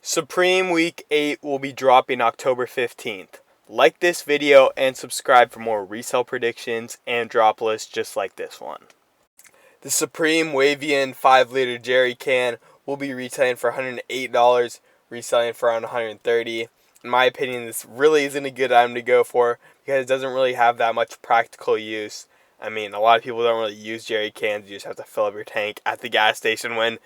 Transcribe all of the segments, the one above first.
Supreme Week 8 will be dropping October 15th. Like this video and subscribe for more resale predictions and drop lists just like this one. The Supreme Wavian 5-liter jerry can will be retailing for $108, reselling for around $130. In my opinion, this really isn't a good item to go for because it doesn't really have that much practical use. I mean, a lot of people don't really use jerry cans. You just have to fill up your tank at the gas station when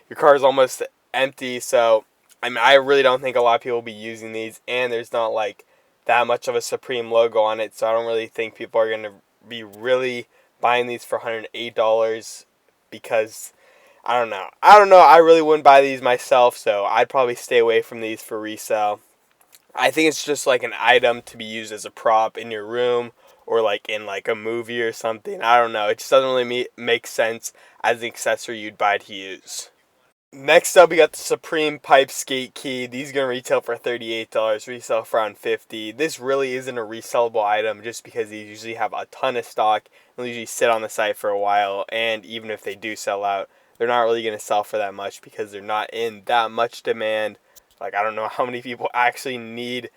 your car is almost empty. So, I really don't think a lot of people will be using these, and there's not like that much of a Supreme logo on it, so I don't really think people are going to be really buying these for $108 because I don't know. I really wouldn't buy these myself, so I'd probably stay away from these for resale. I think it's just like an item to be used as a prop in your room or like in like a movie or something. I don't know. It just doesn't really make sense as an accessory you'd buy to use. Next up, we got the Supreme Pipe Skate Key. These are going to retail for $38, resell for around $50. This really isn't a resellable item just because these usually have a ton of stock and usually sit on the site for a while, and even if they do sell out, they're not really going to sell for that much because they're not in that much demand. Like, I don't know how many people actually need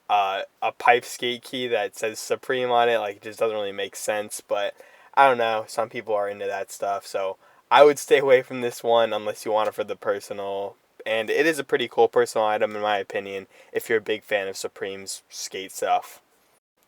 a pipe skate key that says Supreme on it. Like, it just doesn't really make sense, but I don't know. Some people are into that stuff, so I would stay away from this one unless you want it for the personal. And it is a pretty cool personal item in my opinion if you're a big fan of Supreme's skate stuff.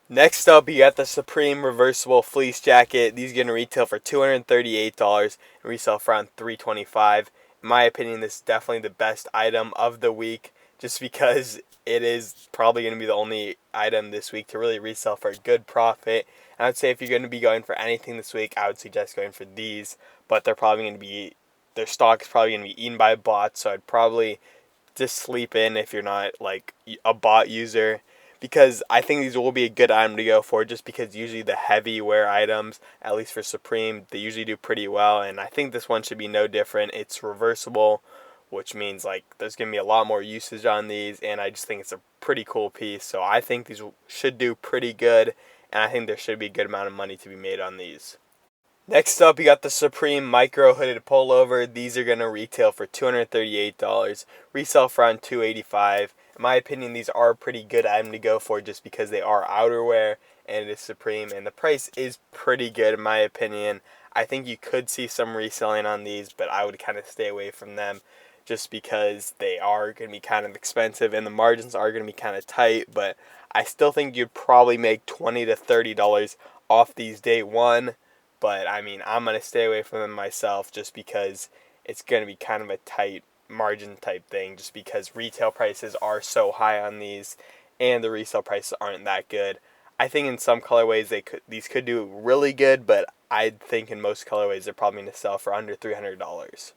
Next up, you got the Supreme Reversible Fleece Jacket. These are going to retail for $238 and resell for around $325. In my opinion, this is definitely the best item of the week just because it is probably going to be the only item this week to really resell for a good profit. And I would say if you're going to be going for anything this week, I would suggest going for these. But they're probably going to be, their stock is probably going to be eaten by bots, so I'd probably just sleep in if you're not like a bot user, because I think these will be a good item to go for just because usually the heavy wear items, at least for Supreme, they usually do pretty well, and I think this one should be no different. It's reversible, which means like there's going to be a lot more usage on these, and I just think it's a pretty cool piece, so I think these should do pretty good, and I think there should be a good amount of money to be made on these. Next up, you got the Supreme Micro Hooded Pullover. These are going to retail for $238, resell for around $285. In my opinion, these are a pretty good item to go for just because they are outerwear and it is Supreme, and the price is pretty good in my opinion. I think you could see some reselling on these, but I would kind of stay away from them just because they are going to be kind of expensive and the margins are going to be kind of tight, but I still think you'd probably make $20 to $30 off these day one. But, I mean, I'm going to stay away from them myself just because it's going to be kind of a tight margin type thing just because retail prices are so high on these and the resale prices aren't that good. I think in some colorways these could do really good, but I think in most colorways they're probably going to sell for under $300.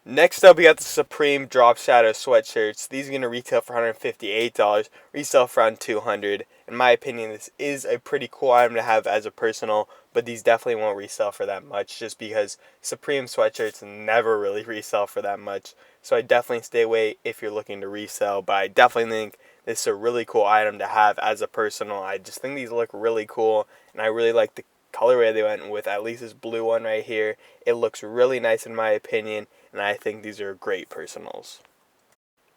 Next up, we got the Supreme Drop Shadow Sweatshirts. These are going to retail for $158, resell for around $200. In my opinion, this is a pretty cool item to have as a personal, but these definitely won't resell for that much just because Supreme sweatshirts never really resell for that much. So I definitely stay away if you're looking to resell, but I definitely think this is a really cool item to have as a personal. I just think these look really cool, and I really like the colorway they went with, at least this blue one right here. It looks really nice in my opinion, and I think these are great personals.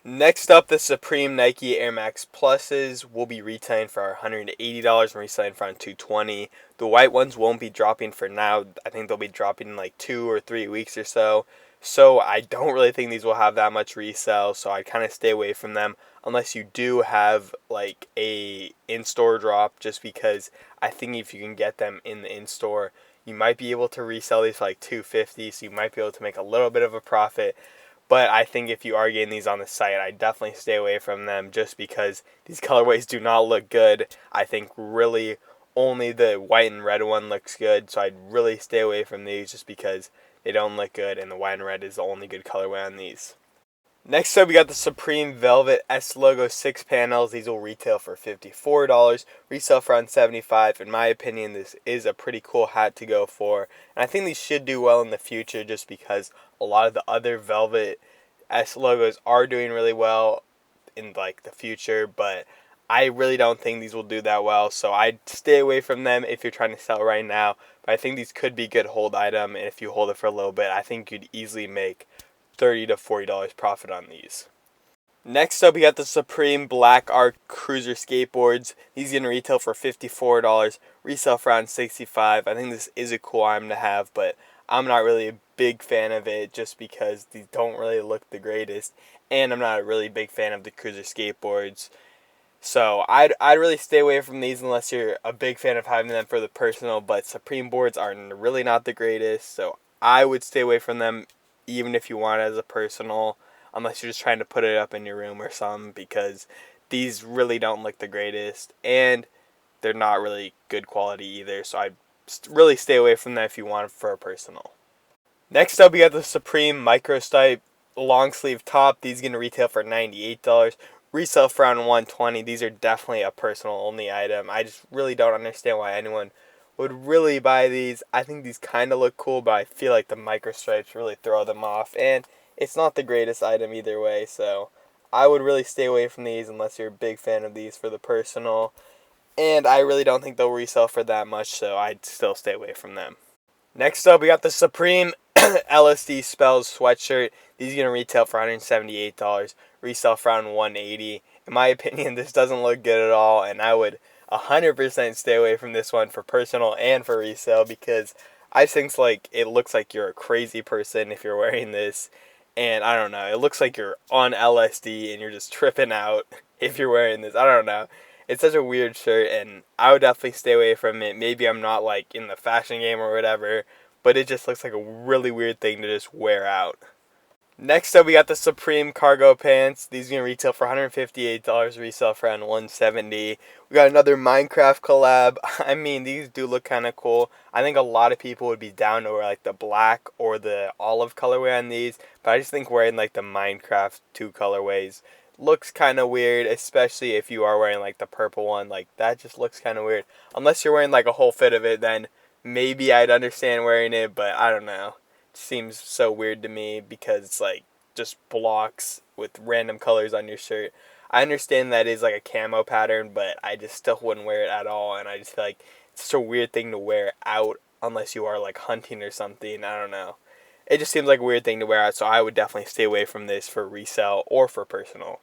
Next up, the Supreme Nike Air Max Pluses will be retailing for $180 and reselling for around $220. The white ones won't be dropping for now. I think they'll be dropping in like 2 or 3 weeks or so. So I don't really think these will have that much resale, so I kind of stay away from them unless you do have like a in-store drop, just because I think if you can get them in the in-store, you might be able to resell these for like $250, so you might be able to make a little bit of a profit. But I think if you are getting these on the site, I definitely stay away from them just because these colorways do not look good. I think really only the white and red one looks good, so I'd really stay away from these just because they don't look good, and the white and red is the only good colorway on these. Next up, we got the Supreme Velvet S Logo 6 panels. These will retail for $54, resell for around $75. In my opinion, this is a pretty cool hat to go for, and I think these should do well in the future just because a lot of the other Velvet S logos are doing really well in like the future, but I really don't think these will do that well, so I'd stay away from them if you're trying to sell right now. But I think these could be a good hold item, and if you hold it for a little bit, I think you'd easily make $30 to $40 profit on these. Next up, we got the Supreme Black Ark Cruiser Skateboards. These are going to retail for $54, resell for around $65. I think this is a cool item to have, but I'm not really a big fan of it just because these don't really look the greatest, and I'm not a really big fan of the Cruiser Skateboards. So I'd really stay away from these unless you're a big fan of having them for the personal, but Supreme boards are really not the greatest, so I would stay away from them even if you want it as a personal, unless you're just trying to put it up in your room or something, because these really don't look the greatest, and they're not really good quality either, so I'd really stay away from them if you want it for a personal. Next up, we got the Supreme Microstripe long sleeve top. These are going to retail for $98. Resell for around $120. These are definitely a personal only item. I just really don't understand why anyone would really buy these. I think these kind of look cool, but I feel like the microstripes really throw them off. And it's not the greatest item either way, so I would really stay away from these unless you're a big fan of these for the personal. And I really don't think they'll resell for that much, so I'd still stay away from them. Next up, we got the Supreme LSD Spells Sweatshirt. These are going to retail for $178, resell for around $180. In my opinion, this doesn't look good at all, and I would 100% stay away from this one for personal and for resale, because I think it looks like you're a crazy person if you're wearing this, and I don't know, it looks like you're on LSD and you're just tripping out if you're wearing this. I don't know. It's such a weird shirt, and I would definitely stay away from it. Maybe I'm not in the fashion game or whatever, but it just looks like a really weird thing to just wear out. Next up, we got the Supreme Cargo Pants. These are going to retail for $158, resell for around $170. We got another Minecraft collab. I mean, these do look kind of cool. I think a lot of people would be down to wear the black or the olive colorway on these, but I just think wearing the Minecraft 2 colorways looks kind of weird, especially if you are wearing the purple one. That just looks kind of weird. Unless you're wearing a whole fit of it, then maybe I'd understand wearing it, but I don't know. It seems so weird to me because it's just blocks with random colors on your shirt. I understand that is a camo pattern, but I just still wouldn't wear it at all, and I just feel like it's such a weird thing to wear out unless you are hunting or something. I don't know. It just seems like a weird thing to wear out, so I would definitely stay away from this for resale or for personal.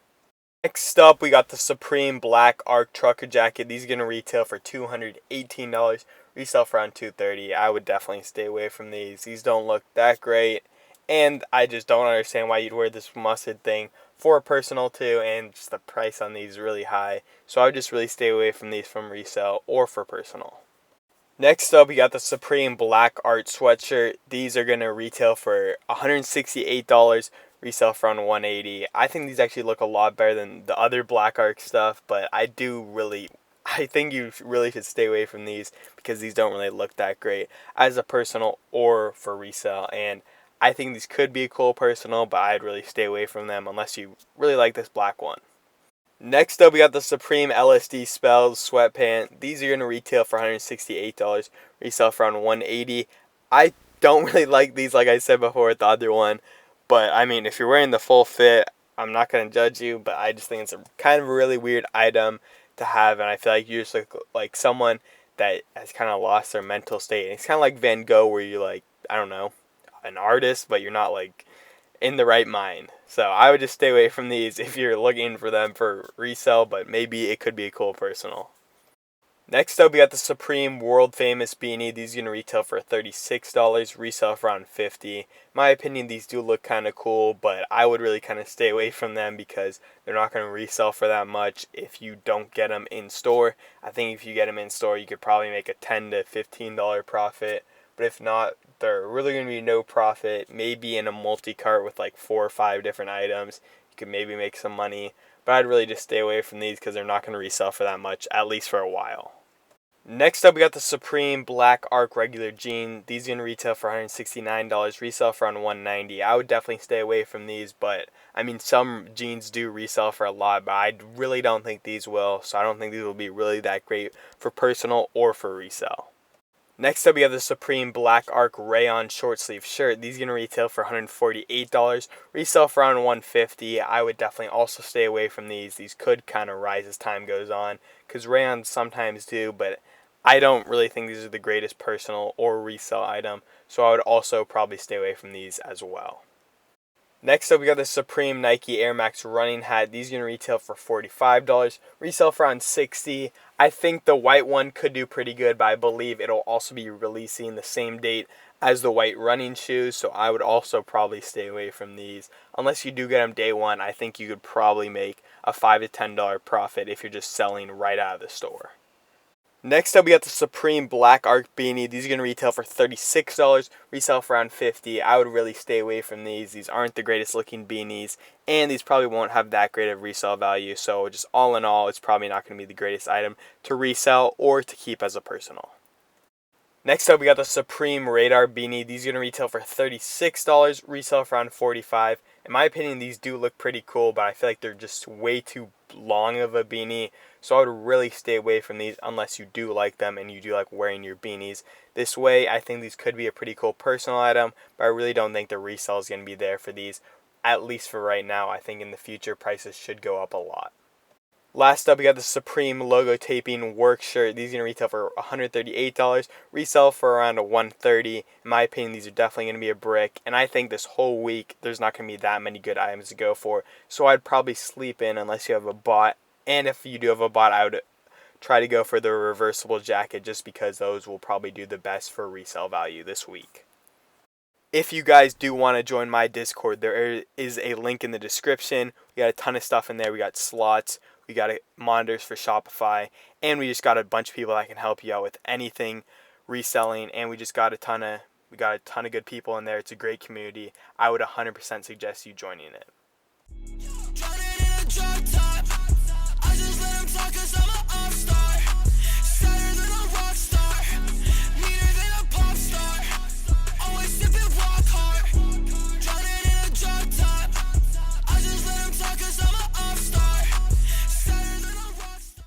Next up, we got the Supreme Black Ark Trucker Jacket. These are going to retail for $218, resell for around $230. I would definitely stay away from these. These don't look that great, and I just don't understand why you'd wear this mustard thing for personal too, and just the price on these is really high. So I would just really stay away from these from resale or for personal. Next up, we got the Supreme Black Art Sweatshirt. These are going to retail for $168, resell for around $180. I think these actually look a lot better than the other Black Ark stuff, but I think you really should stay away from these because these don't really look that great as a personal or for resale. And I think these could be a cool personal, but I'd really stay away from them unless you really like this black one. Next up, we got the Supreme LSD Spells Sweatpants. These are going to retail for $168, resell for around $180. I don't really like these, like I said before with the other one, but I mean, if you're wearing the full fit, I'm not going to judge you, but I just think it's a kind of a really weird item to have, and I feel like you just look like someone that has kind of lost their mental state. And it's kind of like Van Gogh, where you're I don't know, an artist, but you're not in the right mind. So I would just stay away from these if you're looking for them for resale, but maybe it could be a cool personal. Next up, we got the Supreme World Famous Beanie. These are going to retail for $36, resell for around $50. In my opinion, these do look kind of cool, but I would really kind of stay away from them because they're not going to resell for that much if you don't get them in store. I think if you get them in store, you could probably make a $10 to $15 profit. But if not, they're really going to be no profit. Maybe in a multi-cart with 4 or 5 different items, you could maybe make some money. But I'd really just stay away from these because they're not going to resell for that much, at least for a while. Next up, we got the Supreme Black Ark Regular Jean. These are going to retail for $169, resell for around $190. I would definitely stay away from these, but I mean, some jeans do resell for a lot, but I really don't think these will. So I don't think these will be really that great for personal or for resale. Next up, we have the Supreme Black Ark Rayon Short Sleeve Shirt. These are going to retail for $148, resell for around $150. I would definitely also stay away from these. These could kind of rise as time goes on, because rayons sometimes do, but I don't really think these are the greatest personal or resale item, so I would also probably stay away from these as well. Next up, we got the Supreme Nike Air Max running hat. These are going to retail for $45. Resell for around $60. I think the white one could do pretty good, but I believe it'll also be releasing the same date as the white running shoes, so I would also probably stay away from these. Unless you do get them day one, I think you could probably make a $5 to $10 profit if you're just selling right out of the store. Next up, we got the Supreme Black Ark Beanie. These are going to retail for $36, resell for around $50. I would really stay away from these. These aren't the greatest looking beanies, and these probably won't have that great of resale value. So just all in all, it's probably not going to be the greatest item to resell or to keep as a personal. Next up, we got the Supreme Radar Beanie. These are going to retail for $36, resell for around $45. In my opinion, these do look pretty cool, but I feel like they're just way too long of a beanie. So I would really stay away from these unless you do like them and you do like wearing your beanies. This way, I think these could be a pretty cool personal item, but I really don't think the resale is going to be there for these, at least for right now. I think in the future, prices should go up a lot. Last up, we got the Supreme logo taping work shirt. These are going to retail for $138, resell for around $130. In my opinion, these are definitely going to be a brick, and I think this whole week there's not going to be that many good items to go for, so I'd probably sleep in unless you have a bot, and if you do have a bot, I would try to go for the reversible jacket just because those will probably do the best for resale value this week. If you guys do want to join my Discord, there is a link in the description. We got a ton of stuff in there. We got slots, we got monitors for Shopify, and we just got a bunch of people that can help you out with anything reselling, and we got a ton of good people in there. It's a great community. I would 100% suggest you joining it.